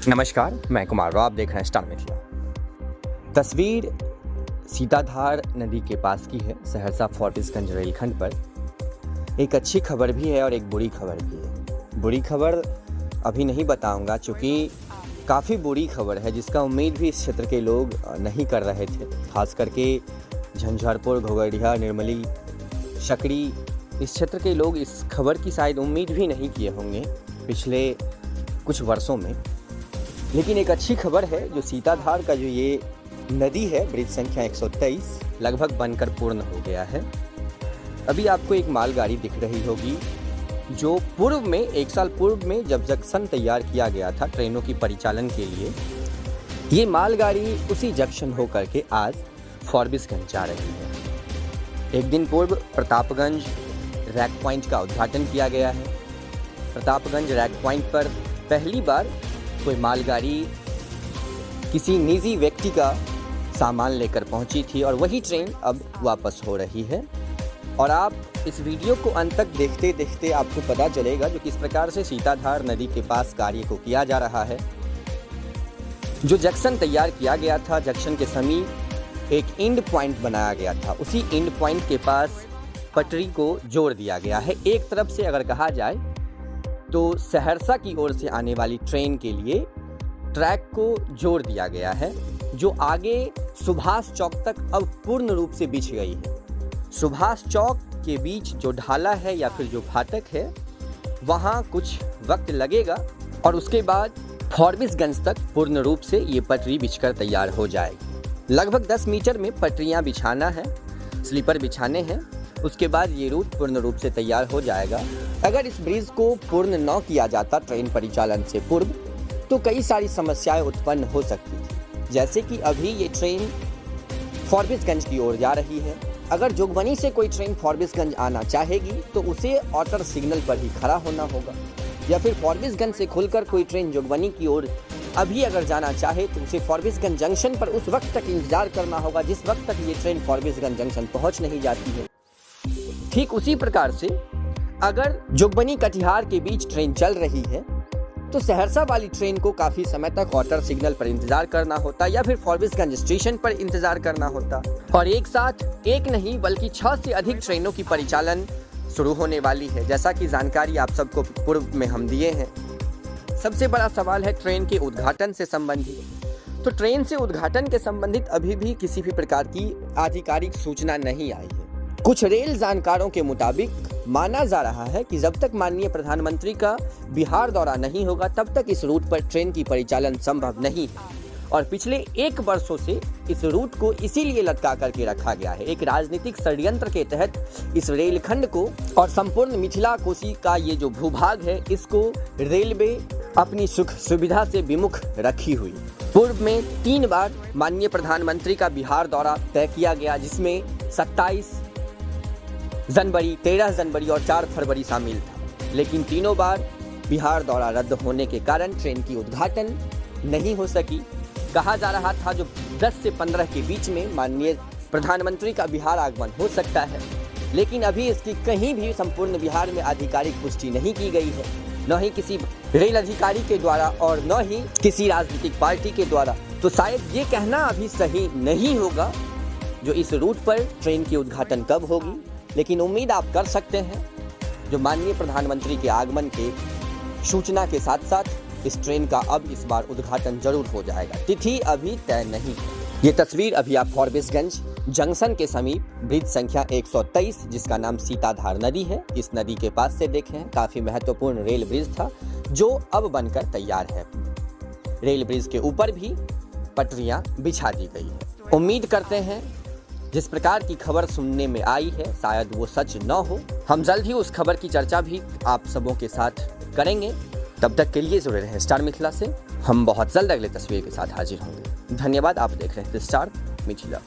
नमस्कार, मैं कुमार राव, आप देख रहे हैं स्टार मिथिला। तस्वीर सीताधार नदी के पास की है, सहरसा फॉर्टिसगंज रेलखंड पर। एक अच्छी खबर भी है और एक बुरी खबर भी है। बुरी खबर अभी नहीं बताऊंगा, चूँकि काफ़ी बुरी खबर है जिसका उम्मीद भी इस क्षेत्र के लोग नहीं कर रहे थे। खास करके झंझारपुर, घोघडिया, निर्मली, शकड़ी, इस क्षेत्र के लोग इस खबर की शायद उम्मीद भी नहीं किए होंगे पिछले कुछ वर्षों में। लेकिन एक अच्छी खबर है, जो सीताधार का जो ये नदी है, ब्रिज संख्या 123 लगभग बनकर पूर्ण हो गया है। अभी आपको एक मालगाड़ी दिख रही होगी जो पूर्व में, एक साल पूर्व में जब जंक्शन तैयार किया गया था ट्रेनों की परिचालन के लिए, ये मालगाड़ी उसी जंक्शन होकर के आज फॉर्बिसगंज जा रही है। एक दिन पूर्व प्रतापगंज रैक पॉइंट का उद्घाटन किया गया है। प्रतापगंज रैक पॉइंट पर पहली बार कोई मालगाड़ी किसी निजी व्यक्ति का सामान लेकर पहुंची थी और वही ट्रेन अब वापस हो रही है। और आप इस वीडियो को अंत तक देखते देखते आपको पता चलेगा जो किस प्रकार से सीताधार नदी के पास कार्य को किया जा रहा है। जो जंक्शन तैयार किया गया था, जंक्शन के समीप एक एंड पॉइंट बनाया गया था, उसी एंड पॉइंट के पास पटरी को जोड़ दिया गया है। एक तरफ से अगर कहा जाए तो सहरसा की ओर से आने वाली ट्रेन के लिए ट्रैक को जोड़ दिया गया है, जो आगे सुभाष चौक तक अब पूर्ण रूप से बिछ गई है। सुभाष चौक के बीच जो ढाला है या फिर जो फाटक है, वहाँ कुछ वक्त लगेगा और उसके बाद फॉर्बिसगंज तक पूर्ण रूप से ये पटरी बिछकर तैयार हो जाएगी। लगभग 10 मीटर में पटरियाँ बिछाना है, स्लीपर बिछाने हैं, उसके बाद ये रूट पूर्ण रूप से तैयार हो जाएगा। अगर इस ब्रिज को पूर्ण न किया जाता ट्रेन परिचालन से पूर्व, तो कई सारी समस्याएं उत्पन्न हो सकती थी। जैसे कि अभी ये ट्रेन फॉर्बिसगंज की ओर जा रही है। अगर जोगबनी से कोई ट्रेन फॉर्बिसगंज आना चाहेगी तो उसे ऑटर सिग्नल पर ही खड़ा होना होगा, या फिर फॉर्बिसगंज से खुलकर कोई ट्रेन जोगबनी की ओर अभी अगर जाना चाहे तो उसे फॉर्बिसगंज जंक्शन पर उस वक्त तक इंतजार करना होगा जिस वक्त तक ये ट्रेन फॉर्बिसगंज जंक्शन पहुंच नहीं जाती है। ठीक उसी प्रकार से अगर जोगबनी कटिहार के बीच ट्रेन चल रही है तो सहरसा वाली ट्रेन को काफ़ी समय तक ऑटर सिग्नल पर इंतजार करना होता या फिर फॉर्बिसगंज स्टेशन पर इंतजार करना होता। और एक साथ एक नहीं बल्कि 6 से अधिक ट्रेनों की परिचालन शुरू होने वाली है, जैसा कि जानकारी आप सबको पूर्व में हम दिए हैं। सबसे बड़ा सवाल है ट्रेन के उद्घाटन से संबंधित। तो ट्रेन से उद्घाटन के संबंधित अभी भी किसी भी प्रकार की आधिकारिक सूचना नहीं आई है। कुछ रेल जानकारों के मुताबिक माना जा रहा है कि जब तक माननीय प्रधानमंत्री का बिहार दौरा नहीं होगा तब तक इस रूट पर ट्रेन की परिचालन संभव नहीं है। और पिछले 1 वर्षों से इस रूट को इसीलिए लटका करके रखा गया है। एक राजनीतिक षड्यंत्र के तहत इस रेलखंड को और संपूर्ण मिथिला कोशी का ये जो भूभाग है, इसको रेलवे अपनी सुख सुविधा से विमुख रखी हुई। पूर्व में 3 बार माननीय प्रधानमंत्री का बिहार दौरा तय किया गया, जिसमें 27 जनवरी, 13 जनवरी और 4 फरवरी शामिल था। लेकिन तीनों बार बिहार दौरा रद्द होने के कारण ट्रेन की उद्घाटन नहीं हो सकी। कहा जा रहा था जो 10 से 15 के बीच में माननीय प्रधानमंत्री का बिहार आगमन हो सकता है, लेकिन अभी इसकी कहीं भी संपूर्ण बिहार में आधिकारिक पुष्टि नहीं की गई है, न ही किसी रेल अधिकारी के द्वारा और न ही किसी राजनीतिक पार्टी के द्वारा। तो शायद ये कहना अभी सही नहीं होगा जो इस रूट पर ट्रेन की उद्घाटन कब होगी, लेकिन उम्मीद आप कर सकते हैं जो माननीय प्रधानमंत्री के आगमन के सूचना के साथ साथ इस ट्रेन का अब इस बार उद्घाटन जरूर हो जाएगा। तिथि अभी तय नहीं है। ये तस्वीर अभी आप फॉर्बिसगंज जंक्शन के समीप ब्रिज संख्या 123, जिसका नाम सीताधार नदी है, इस नदी के पास से देखे हैं। काफ़ी महत्वपूर्ण रेल ब्रिज था जो अब बनकर तैयार है। रेल ब्रिज के ऊपर भी पटरियाँ बिछा दी गई है। उम्मीद करते हैं जिस प्रकार की खबर सुनने में आई है शायद वो सच न हो। हम जल्द ही उस खबर की चर्चा भी आप सबों के साथ करेंगे। तब तक के लिए जुड़े रहें स्टार मिथिला से। हम बहुत जल्द अगले तस्वीर के साथ हाजिर होंगे। धन्यवाद। आप देख रहे हैं स्टार मिथिला।